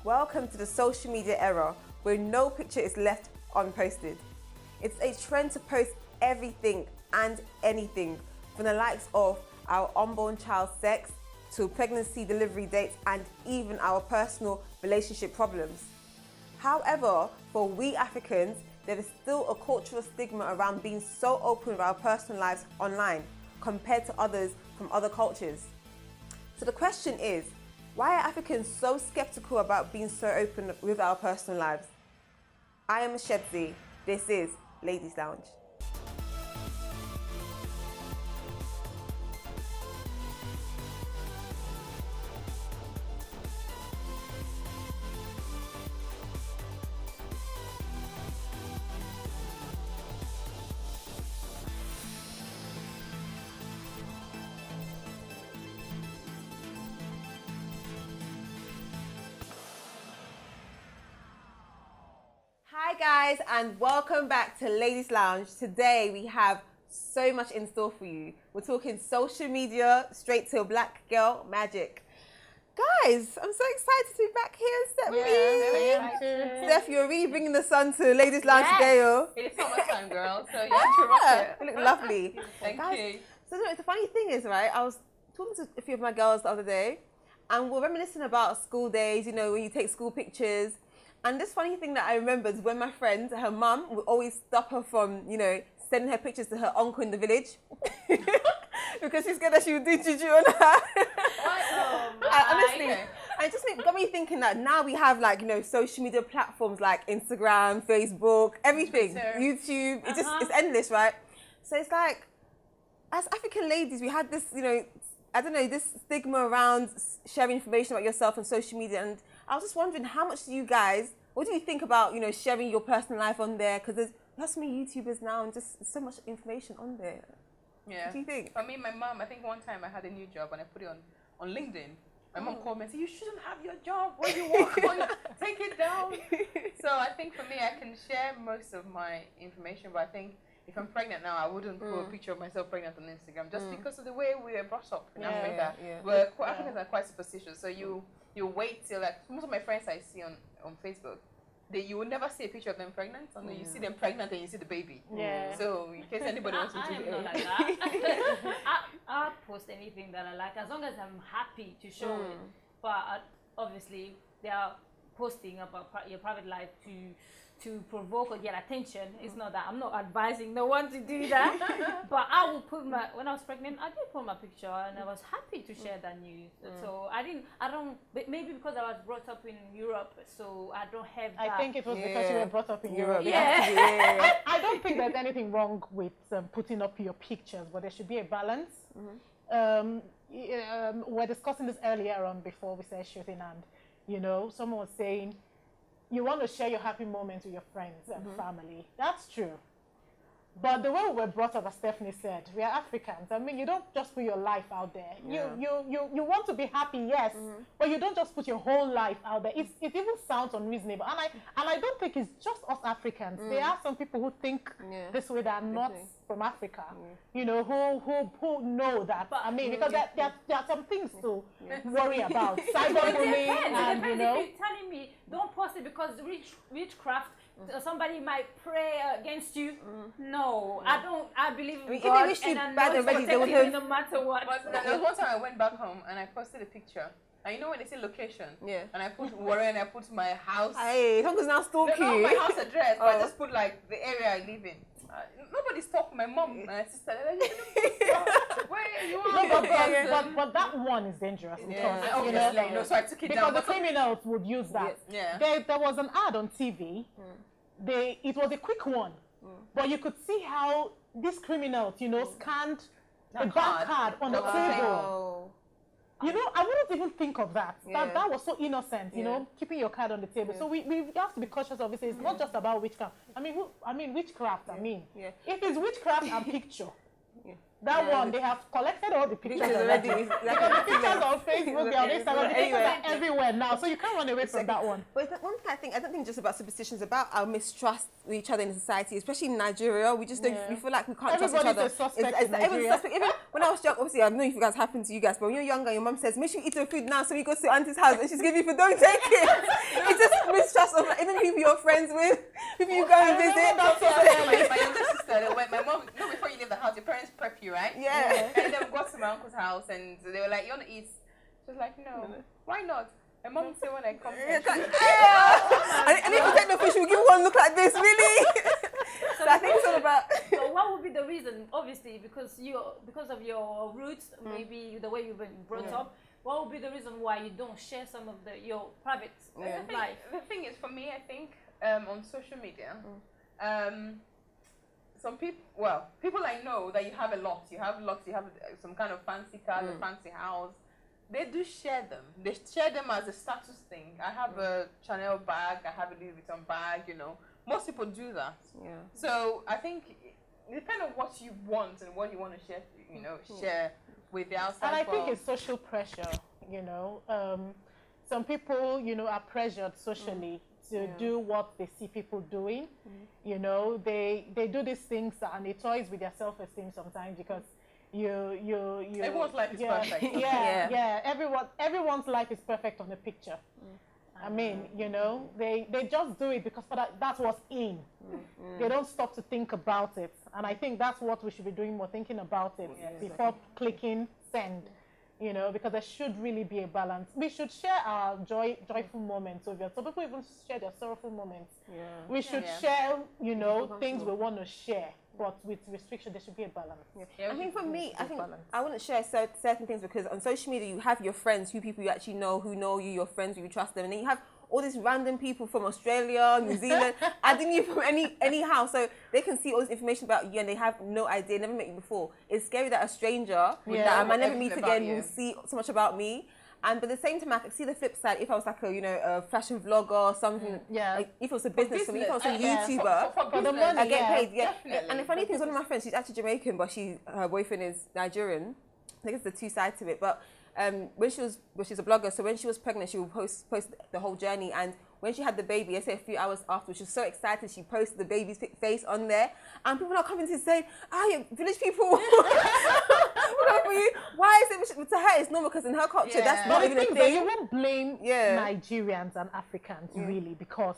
Welcome to the social media era where no picture is left unposted. It's a trend to post everything and anything, from the likes of our unborn child's sex to pregnancy delivery dates and even our personal relationship problems. However, for we Africans, there is still a cultural stigma around being so open with our personal lives online compared to others from other cultures. So the question is, why are Africans so skeptical about being so open with our personal lives? I am Shedzi. This is Ladies Lounge. Hi guys, and welcome back to Ladies Lounge. Today we have so much in store for you. We're talking social media straight to black girl magic. Guys, I'm so excited to be back here, Steph. Steph, you're really bringing the sun to Ladies Lounge today, yo. It's summertime, girl, so you have to rock it. You look lovely. Thank you. So the funny thing is, right, I was talking to a few of my girls the other day, and we're reminiscing about school days, you know, when you take school pictures. And this funny thing that I remember is when my friend, her mum, would always stop her from, you know, sending her pictures to her uncle in the village because she's scared that she would do juju on her. Honestly, and it just got me thinking that now we have, like, you know, social media platforms like Instagram, Facebook, everything, YouTube. It's just it's endless, right? So it's like, as African ladies, we had this, you know, I don't know, this stigma around sharing information about yourself on social media. And I was just wondering, how much do you guys, what do you think about, you know, sharing your personal life on there? Because there's so many YouTubers now and just so much information on there. Yeah. What do you think? For me, my mom, I think one time I had a new job and I put it on LinkedIn. My mom called me and said, you shouldn't have your job when you walk on, take it down. So I think for me, I can share most of my information, but I think if I'm pregnant now, I wouldn't put a picture of myself pregnant on Instagram just because of the way we were brought up in Africa. Africans are quite superstitious, so you wait till, like, most of my friends I see on Facebook, you will never see a picture of them pregnant, and then you see them pregnant and you see the baby. Yeah. So in case anybody wants to do it. I am not like that. I'll post anything that I like as long as I'm happy to show it. But obviously, they are posting about your private life to provoke or get attention. It's not that I'm not advising no one to do that. But I will put when I was pregnant, I did put my picture and I was happy to share that news. So I don't, maybe because I was brought up in Europe, so I don't have that. I think it was because you were brought up in Europe. Yeah. I don't think there's anything wrong with putting up your pictures, but there should be a balance. We're discussing this earlier on before we started shooting, and, you know, someone was saying, you want to share your happy moments with your friends and family. That's true. But the way we were brought up, as Stephanie said, we are Africans. I mean, you don't just put your life out there. Yeah. You want to be happy, yes, but you don't just put your whole life out there. It even sounds unreasonable. And I don't think it's just us Africans. There are some people who think this way that are not from Africa, you know, who know that. But, I mean, because there are some things to worry about. Cyberbullying, and, you know. If you're telling me, don't post it because witchcraft, somebody might pray against you. No, I don't. I believe in God, and I know protecting you no matter what. But there was one time I went back home and I posted a picture. And you know when they say location? Yeah. And I put Warren and I put my house. Hey, Tonko's now stalking No, you. my house address, but I just put, like, the area I live in. Nobody stalked my mom and my sister. Where you are? But that one is dangerous. Because, you know, so I took it down. Because the criminals would use that. Yeah. There was an ad on TV. It was a quick one. But you could see how these criminals, you know, scanned the bank card on the table. You know, I wouldn't even think of that. That was so innocent, you know, keeping your card on the table. So we have to be cautious of it. It's not just about witchcraft. I mean witchcraft, If it's witchcraft and picture, That one, they have collected all the pictures already. Because the pictures on Facebook, they are on Instagram, the pictures are everywhere now, so you can't run away from that one. But one thing I don't think just about superstitions, about our mistrust with each other in society, especially in Nigeria. We just don't, we feel like we can't trust each other. Everybody's a suspect in Nigeria. Even when I was young, obviously I don't know if you guys happened to you guys, but when you're younger, your mom says, make sure you eat your food now, so we go to your auntie's house and she's giving you food, don't take it. photographs of like, even people you're friends with, people you go and visit. My younger sister, my mom, before you leave the house, your parents prep you, right? Yeah. And then we got to my uncle's house and they were like, you want to eat? She was like, no. Why not? My mom said when I come here. And if you take the fish, we'll give one look like this, really. So I think it's all about. So what would be the reason? Obviously, because of your roots, maybe the way you've been brought up. What would be the reason why you don't share some of your private life? The thing is, for me, I think on social media, some people, people I know that you have a lot. You have some kind of fancy car, a fancy house. They do share them. They share them as a status thing. I have a Chanel bag. I have a Louis Vuitton bag. You know, most people do that. Yeah. So I think it depends on what you want and what you want to share. You know, share with the outside. And I think it's social pressure. You know, some people, you know, are pressured socially to do what they see people doing. You know, they do these things and it toys with their self-esteem sometimes because. Everyone's life is perfect. Everyone's life is perfect on the picture. I mean, you know, they just do it because that's what's in. They don't stop to think about it. And I think that's what we should be doing more, thinking about it before clicking send. You know, because there should really be a balance. We should share our joyful moments with you. Some people even share their sorrowful moments. Yeah. We should share, you know, things we want to share. But with restriction, there should be a balance. I think for me, I wouldn't share certain things because on social media you have your friends, people you actually know, who know you, your friends, you trust them, and then you have all these random people from Australia, New Zealand, adding you from anyhow, so they can see all this information about you and they have no idea, never met you before. It's scary that a stranger that I might never meet again will see so much about me. But at the same time, I could see the flip side. If I was like a fashion vlogger or something, like if it was a business for me, if I was a YouTuber, for the money, I get paid. Definitely. And the funny thing is, one of my friends, she's actually Jamaican, but her boyfriend is Nigerian. I think it's the two sides to it. But she's a blogger, so when she was pregnant, she would post the whole journey. And when she had the baby, I say a few hours after, she was so excited, she posted the baby's face on there. And people are coming to say, you village people. Why is it, to her it's normal because in her culture that's not even a thing. You won't blame Nigerians and Africans really because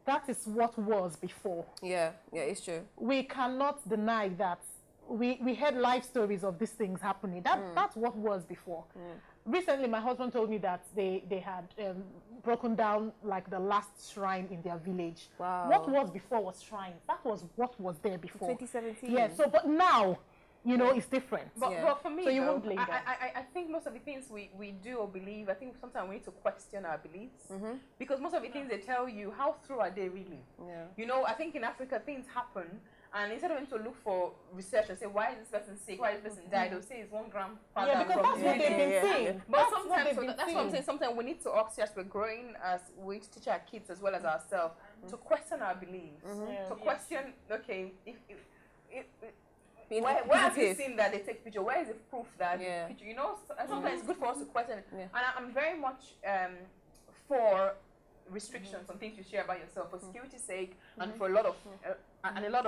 that is what was before. Yeah, it's true. We cannot deny that we heard life stories of these things happening. That's what was before. Recently, my husband told me that they had broken down like the last shrine in their village. Wow. What was before was shrines. That was what was there before. 2017. Yeah. So, but now, you know, it's different. But for me, so you won't blame them. I think most of the things we do or believe, I think sometimes we need to question our beliefs because most of the things they tell you, how true are they really? Yeah. You know, I think in Africa things happen. And instead of going to look for research and say, why is this person sick? Why is this person died? They'll say it's one grandfather. Yeah, because that's what they've been saying. But sometimes, that's what I'm saying. Sometimes we need to ask, as we're growing, as we teach our kids as well as ourselves, to question our beliefs. To question, okay, where have you seen that they take picture? Where is the proof that picture? You know, sometimes it's good for us to question. And I'm very much for restrictions on things you share about yourself for security's sake and for a lot of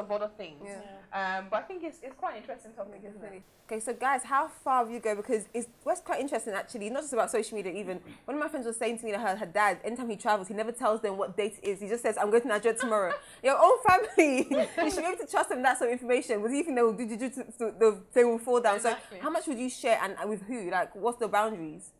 other things. But I think it's quite an interesting topic, isn't it? Okay, so guys, how far have you go? Because what's quite interesting actually, not just about social media even. One of my friends was saying to me that her dad, anytime he travels, he never tells them what date it is. He just says, I'm going to Nigeria tomorrow. Your own family, you should be able to trust them that sort of information. Because you think they will they will fall down. Exactly. So how much would you share and with who? Like, what's the boundaries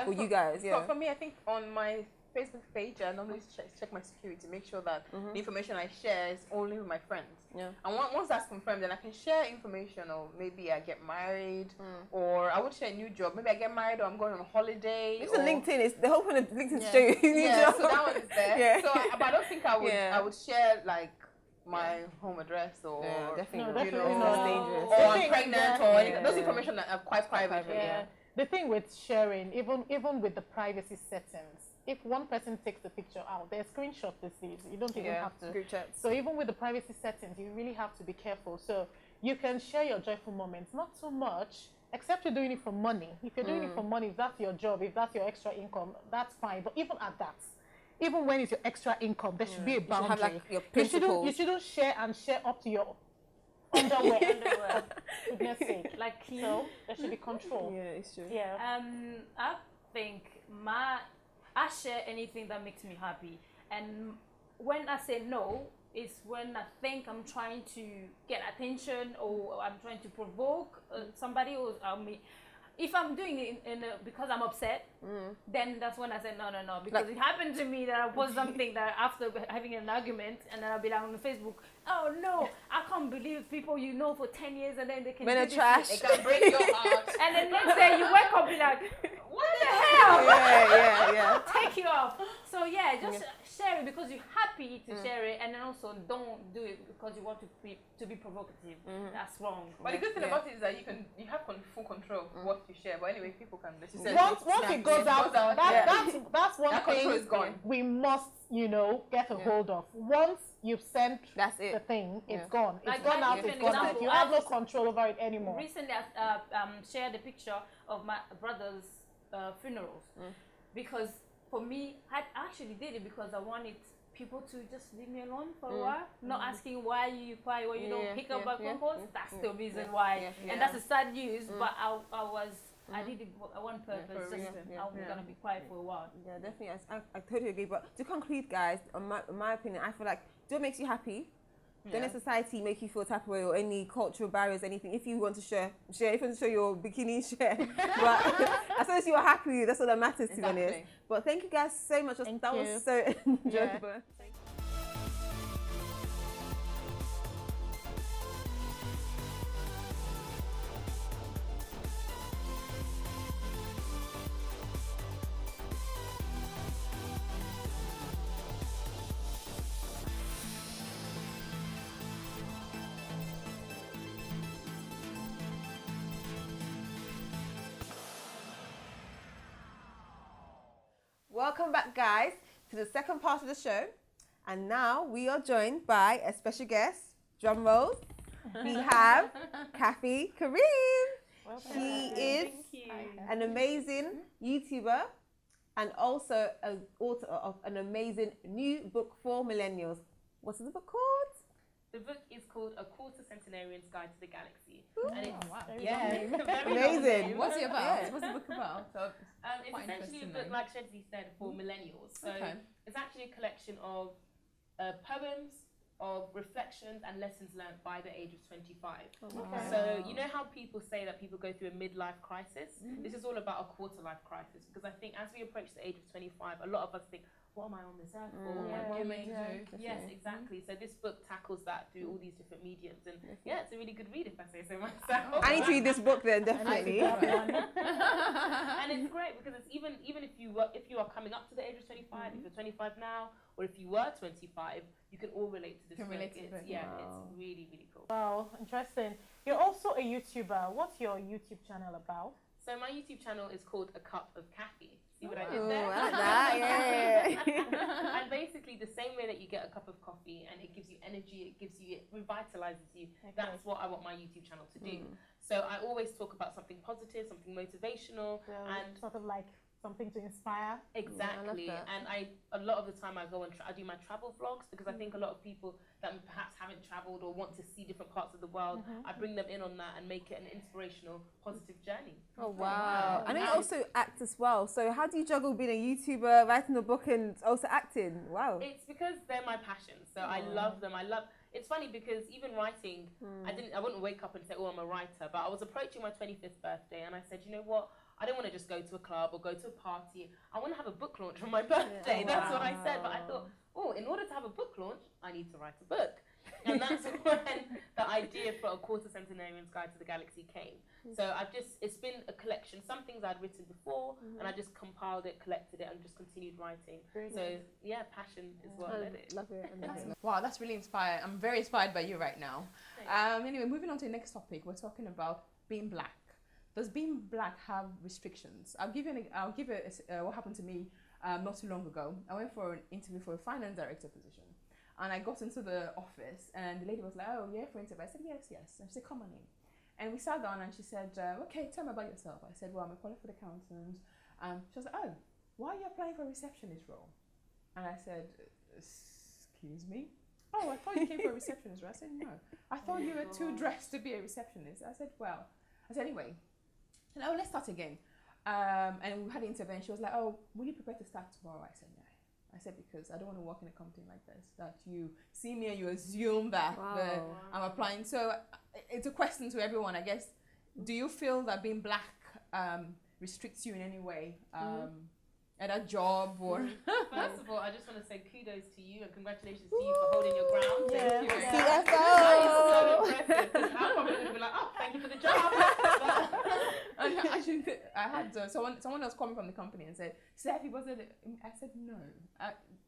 for you guys? For me, I think on my Facebook page, I normally check my security, make sure that the information I share is only with my friends. Yeah. And once that's confirmed, then I can share information, or maybe I get married, or I would share a new job. Maybe I get married, or I'm going on holiday. It's on LinkedIn. It's the whole point of LinkedIn is show you a new job. So that one is there. So, but I don't think I would share like my home address or definitely you know, not dangerous. Or I'm pregnant or anything. Those information that are quite private. The thing with sharing, even with the privacy settings, if one person takes the picture out, there's screenshot these days. You don't even have to. Group chats. So even with the privacy settings, you really have to be careful. So you can share your joyful moments, not too much, except you're doing it for money. If you're doing it for money, if that's your job, if that's your extra income, that's fine. But even at that, even when it's your extra income, there should be a boundary. You should have like your principles. You shouldn't share up to your underwear. For goodness sake. Like, so there should be control. Yeah, it's true. Yeah. I think my I share anything that makes me happy. And when I say no, it's when I think I'm trying to get attention or I'm trying to provoke somebody or me. If I'm doing it because I'm upset, then that's when I say no. Because it happened to me that I post something that after having an argument, and then I'll be like on Facebook, oh no, I can't believe people you know for 10 years and then they can do trash. They can break your heart. And then next day you wake up, be like, what the hell? Yeah. Take you off. So yeah, just share it because you're happy to share it, and then also don't do it because you want to be provocative. That's wrong. But the good thing about it is that you have full control of what you share. But anyway, people can. Once it goes out, that's one that thing control is gone. we must, get a hold of. Once you've sent That's it. the thing, it's gone. It's Like, gone out. give It's an gone out. example. You have no control over it anymore. Recently, I shared a picture of my brother's funerals because for me, I actually did it because I wanted people to just leave me alone for a while, not asking why you cry or you don't pick up my phone calls. That's the reason why, and that's a sad news. But I did it for one purpose. I was gonna be quiet for a while. Yeah, definitely. I totally agree. But to conclude, guys, in my opinion, I feel like do what makes you happy. Don't let society make you feel type of way or any cultural barriers, anything. If you want to share. If you want to show your bikini, share. But as long as you're happy, that's all that matters, to be honest. But thank you guys so much. That was so enjoyable. Welcome back, guys, to the second part of the show. And now we are joined by a special guest, drum rolls. We have Kathy Kareem. She is an amazing YouTuber and also an author of an amazing new book for millennials. What's the book called? The book is called A Quarter Centenarian's Guide to the Galaxy. Ooh. And it's, Very amazing. What's it about? What's the book about? It's essentially a book, like Shedzi said, for millennials. So it's actually a collection of poems, of reflections and lessons learned by the age of 25. So you know how people say that people go through a midlife crisis? This is all about a quarter life crisis, because I think as we approach the age of 25, a lot of us think, what am I on this earth for? What am I doing? Yes, exactly. So this book tackles that through all these different mediums, and it's a really good read if I say so myself. I need to read this book then, definitely. And it's great because it's even if you are coming up to the age of 25, if you're 25 now, or if you were 25, you can all relate to this book. It's really, really cool. Wow, interesting. You're also a YouTuber. What's your YouTube channel about? So my YouTube channel is called A Cup of Kathy. See what I did there? I like that, And basically the same way that you get a cup of coffee and it gives you energy, it revitalizes you. That's what I want my YouTube channel to do. So I always talk about something positive, something motivational, and sort of like something to inspire. Exactly. And a lot of the time I go and I do my travel vlogs, because I think a lot of people that perhaps haven't traveled or want to see different parts of the world, I bring them in on that and make it an inspirational, positive journey. Oh, wow. And you also act as well. So how do you juggle being a YouTuber, writing a book, and also acting? Wow. It's because they're my passion. So I love them. It's funny because even writing, I wouldn't wake up and say, oh, I'm a writer, but I was approaching my 25th birthday and I said, you know what? I don't want to just go to a club or go to a party. I want to have a book launch on my birthday. That's what I said. But I thought, in order to have a book launch, I need to write a book. And that's when the idea for A Quarter Centenarian's Guide to the Galaxy came. So it's been a collection. Some things I'd written before, and I just compiled it, collected it, and just continued writing. Passion is what led it. Love it. Wow, that's really inspiring. I'm very inspired by you right now. Anyway, moving on to the next topic, we're talking about being black. Does being black have restrictions? I'll give what happened to me not too long ago. I went for an interview for a finance director position, and I got into the office, and the lady was like, "Oh, you're for interview?" I said, "Yes." And she said, "Come on in." And we sat down, and she said, "Okay, tell me about yourself." I said, "Well, I'm a qualified accountant." She was like, "Oh, why are you applying for a receptionist role?" And I said, "Excuse me." "Oh, I thought you came for a receptionist role." I said, "No, I thought you were too dressed to be a receptionist." I said, "Well," anyway. And let's start again. And we had an intervention. She was like, "Oh, will you prepare to start tomorrow?" I said, "No." I said, because I don't want to work in a company like this, that you see me and you assume that I'm applying. So it's a question to everyone, I guess. Do you feel that being black restricts you in any way at a job or? First of all, I just want to say kudos to you and congratulations to you for holding your ground. Yeah. Thank you. CFO. That is so impressive. 'Cause I'm probably going to be like, oh, thank you for the job. And actually, I had someone else coming from the company and said, "Steph, was it?" I said, "No,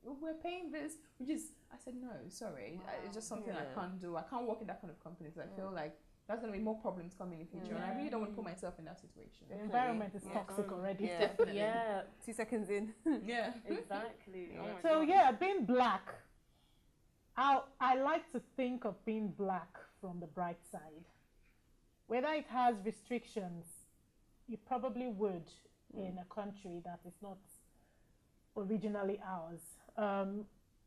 we're paying this." I said, "No, sorry, it's just something I can't do. I can't work in that kind of company. So I feel like there's going to be more problems coming in the future, and I really don't want to put myself in that situation." The environment is toxic already. Yeah. Definitely. Yeah, 2 seconds in. Yeah. exactly. Oh my So God. yeah, being black, I like to think of being black from the bright side. Whether it has restrictions, you probably would in a country that is not originally ours.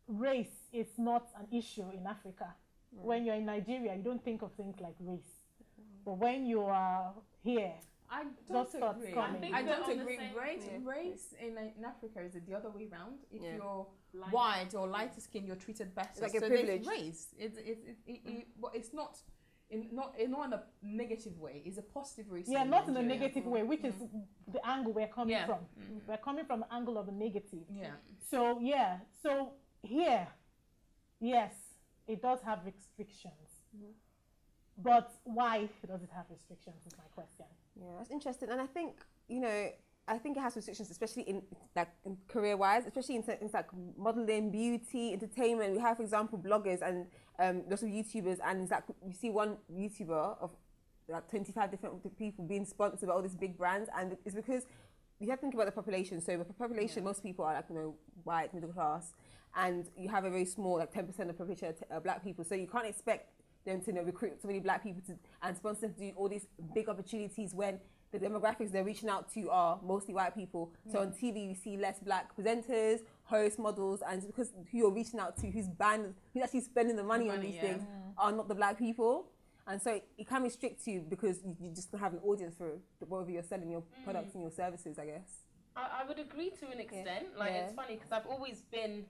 Race is not an issue in Africa. When you're in Nigeria, you don't think of things like race. But when you are here, I Those don't thoughts agree. coming. I don't we're on the agree. same Race in Africa is the other way around. If Yeah. you're Light. white or lighter skin, you're treated better. It's like a so privilege. there's race. But it's not not in a negative way. It's a positive race. yeah, not in a negative way, which is the angle we're coming Yeah. from. We're coming from the angle of a negative. Yeah. So yeah, so here, yes, it does have restrictions. But why does it have restrictions is my question. Yeah, that's interesting. And I think, I think it has restrictions, especially in career-wise, especially in things like modeling, beauty, entertainment. We have, for example, bloggers and lots of YouTubers, and it's like you see one YouTuber of like 25 different people being sponsored by all these big brands, and it's because you have to think about the population. So the population, most people are like white, middle class, and you have a very small, like 10% of the population are black people. So you can't expect them to recruit so many black people and sponsor them to do all these big opportunities when the demographics they're reaching out to are mostly white people. So on TV you see less black presenters, hosts, models, and it's because who you're reaching out to, who's actually spending the money on these things are not the black people. And so it can restrict you because you just don't have an audience for whatever you're selling your products and your services, I guess. I would agree to an extent. It's funny because I've always been,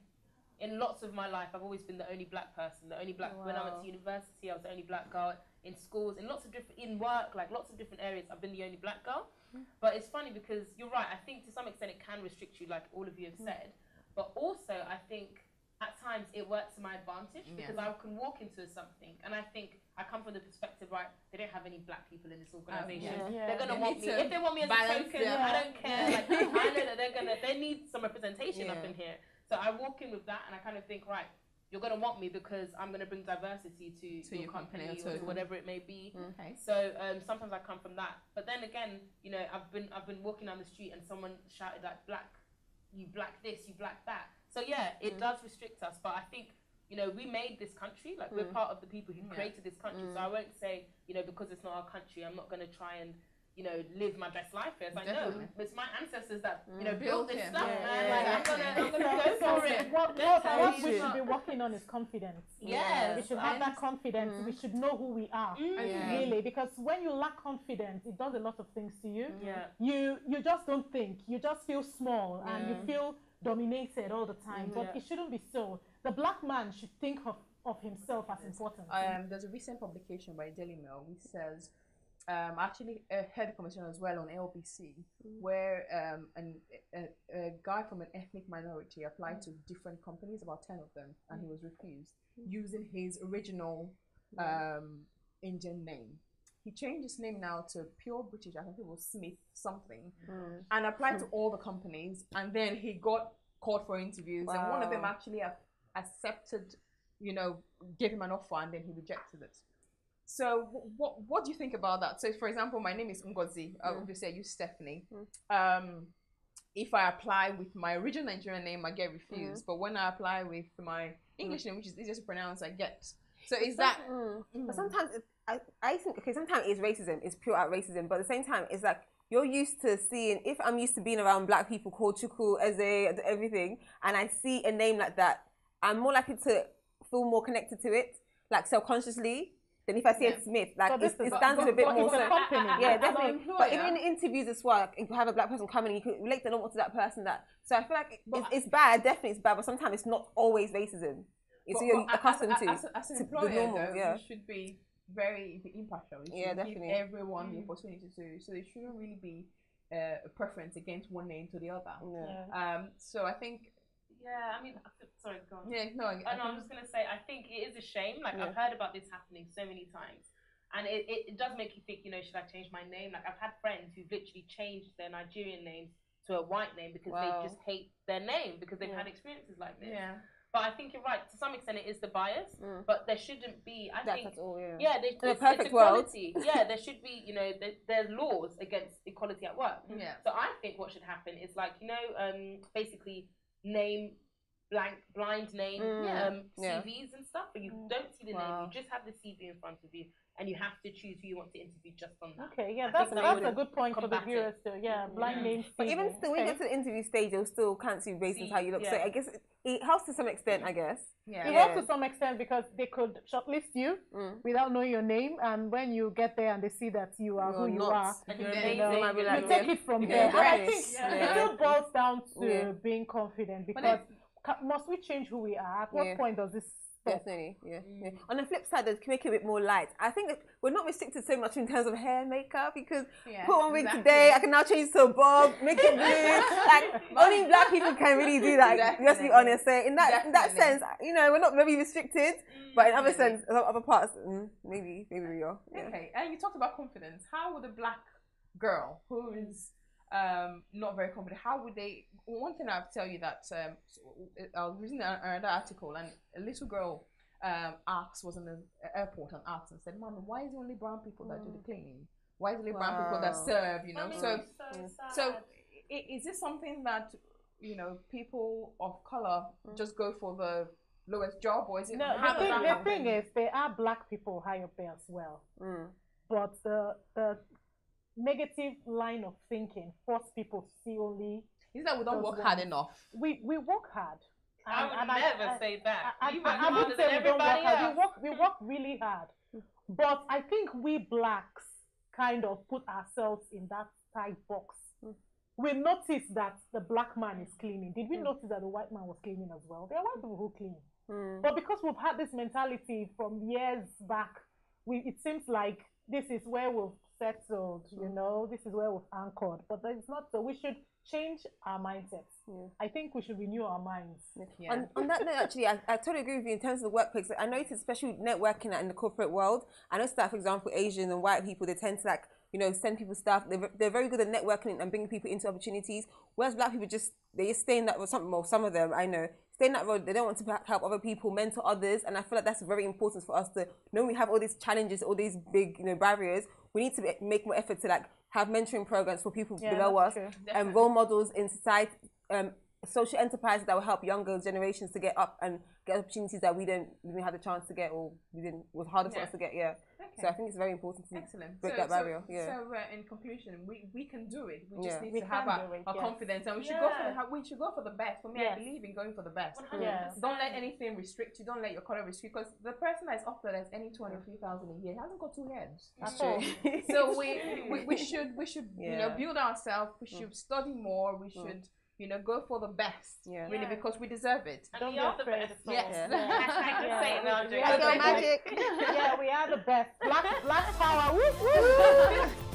in lots of my life, I've always been the only black person, the only black. When I went to university, I was the only black girl. In schools, in lots of different, in work, like lots of different areas, I've been the only black girl. But it's funny because you're right. I think to some extent it can restrict you, like all of you have said. But also, I think at times it works to my advantage because I can walk into something and I think I come from the perspective, right? They don't have any black people in this organization. They're gonna want me. If they want me as a token, I don't care. Like I know that they need some representation up in here. So I walk in with that and I kind of think, right, you're going to want me because I'm going to bring diversity to your company or to whatever it may be. Okay. So sometimes I come from that. But then again, I've been walking down the street and someone shouted like, you black this, you black that. So yeah, it does restrict us. But I think, we made this country, like we're part of the people who created this country. So I won't say, because it's not our country, I'm not going to try and live my best life here. It's like, no, it's my ancestors that, built this stuff, man. Like, I'm gonna go for it. What we should be working on is confidence. Yes. We should have that confidence. We should know who we are, really. Because when you lack confidence, it does a lot of things to you. Yeah. You just don't think. You just feel small and you feel dominated all the time. But it shouldn't be so. The black man should think of himself as important. There's a recent publication by Daily Mail which says, I actually heard a conversation as well on LBC where a guy from an ethnic minority applied to different companies, about 10 of them, and he was refused using his original Indian name. He changed his name now to pure British, I think it was Smith something, and applied to all the companies, and then he got called for interviews, and one of them actually accepted, gave him an offer, and then he rejected it. So what do you think about that? So for example, my name is Ngozi. Obviously I use Stephanie. If I apply with my original Nigerian name, I get refused. But when I apply with my English name, which is easier to pronounce, I get. So is that? But sometimes I think sometimes it's racism. It's pure out racism. But at the same time, it's like you're used to seeing. If I'm used to being around black people called Chuku, Eze, everything, and I see a name like that, I'm more likely to feel more connected to it, like subconsciously. then if I say Smith, like So this it is stands with a bit but more. it's a company. Yeah, As an definitely. employer- But even in interviews as well, like, if you have a black person coming, you can relate to them to that person. So I feel like it's bad. Definitely, it's bad. But sometimes it's not always racism. It's you're accustomed to. As an to employer, the normal, though, yeah. you should be very impartial. You should definitely. give everyone the opportunity to. So there shouldn't really be a preference against one name to the other. Yeah. So I think. Yeah, I mean, sorry, go on. Yeah, no. I was just gonna say, I think it is a shame. Like I've heard about this happening so many times, and it does make you think. You know, should I change my name? Like I've had friends who've literally changed their Nigerian names to a white name because they just hate their name because they've had experiences like this. Yeah. But I think you're right. To some extent, it is the bias, but there shouldn't be. I think. That's all. Yeah. Yeah, In a perfect world. Yeah, there should be. You know, there's laws against equality at work. Yeah. So I think what should happen is like basically name blind name CVs and stuff, but you don't see the name. You just have the CV in front of you, and you have to choose who you want to interview just on that. Okay, yeah, I that's think that a good point for the viewers too. Yeah, blind names. But even still, when you get to the interview stage, they'll still can't see based on how you look. So I guess it helps to some extent, I guess. Yeah. It helps to some extent because they could shortlist you without knowing your name, and when you get there and they see that you are who you are, and you're Then amazing. you take it from there. And I think it still boils down to being confident because must we change who we are? At what point does this stop? Definitely, yeah. On the flip side, they can make it a bit more light. I think that we're not restricted so much in terms of hair makeup because put one wig today, I can now change to a bob, make it blue. Like only black people can really do that. Let's be honest. So in that sense, you know, we're not very restricted, but in other sense, other parts, maybe we are. Yeah. Okay, and you talked about confidence. How would a black girl who is not very confident, how would they? One thing I'll tell you that I was reading another article, and a little girl was in the airport and asked and said, "Mom, why is it only brown people that do the cleaning? Why is it only brown people that serve?" You know, so is this something that people of color just go for the lowest job, or is it? No, the thing is, there are black people high up there as well, but the negative line of thinking force people to see only. Is that we don't work hard enough? We work hard. I would never say that. I would say we don't work hard. We work really hard. But I think we blacks kind of put ourselves in that tight box. We noticed that the black man is cleaning. Did we notice that the white man was cleaning as well? There are white people who clean. But because we've had this mentality from years back, it seems like this is where we've settled, this is where we've anchored. But it's not so. We should change our mindsets. I think we should renew our minds. On that note, actually, I totally agree with you in terms of the workplace. I noticed, especially networking in the corporate world, I noticed that, for example, Asian and white people, they tend to send people stuff. They're very good at networking and bringing people into opportunities. Whereas black people they just stay in that, some of them, I know, stay in that road. They don't want to help other people, mentor others. And I feel like that's very important for us to know we have all these challenges, all these big, barriers. We need to make more effort to have mentoring programs for people below us and role models in society, social enterprises that will help younger generations to get up and get opportunities that we didn't have the chance to get, or was harder for us to get. Okay. So I think it's very important to break that barrier. So in conclusion, we can do it. We just need to have our confidence, and we should go for the best. For me, I believe in going for the best. Don't let anything restrict you. Don't let your color restrict, because the person that's up there that's any 23,000 a year hasn't got two heads. That's true. So we should build ourselves. We should study more. We should go for the best, really, because we deserve it. And we are the best. Yes. Magic. Yeah, we are the best. Black power. Woo, woo.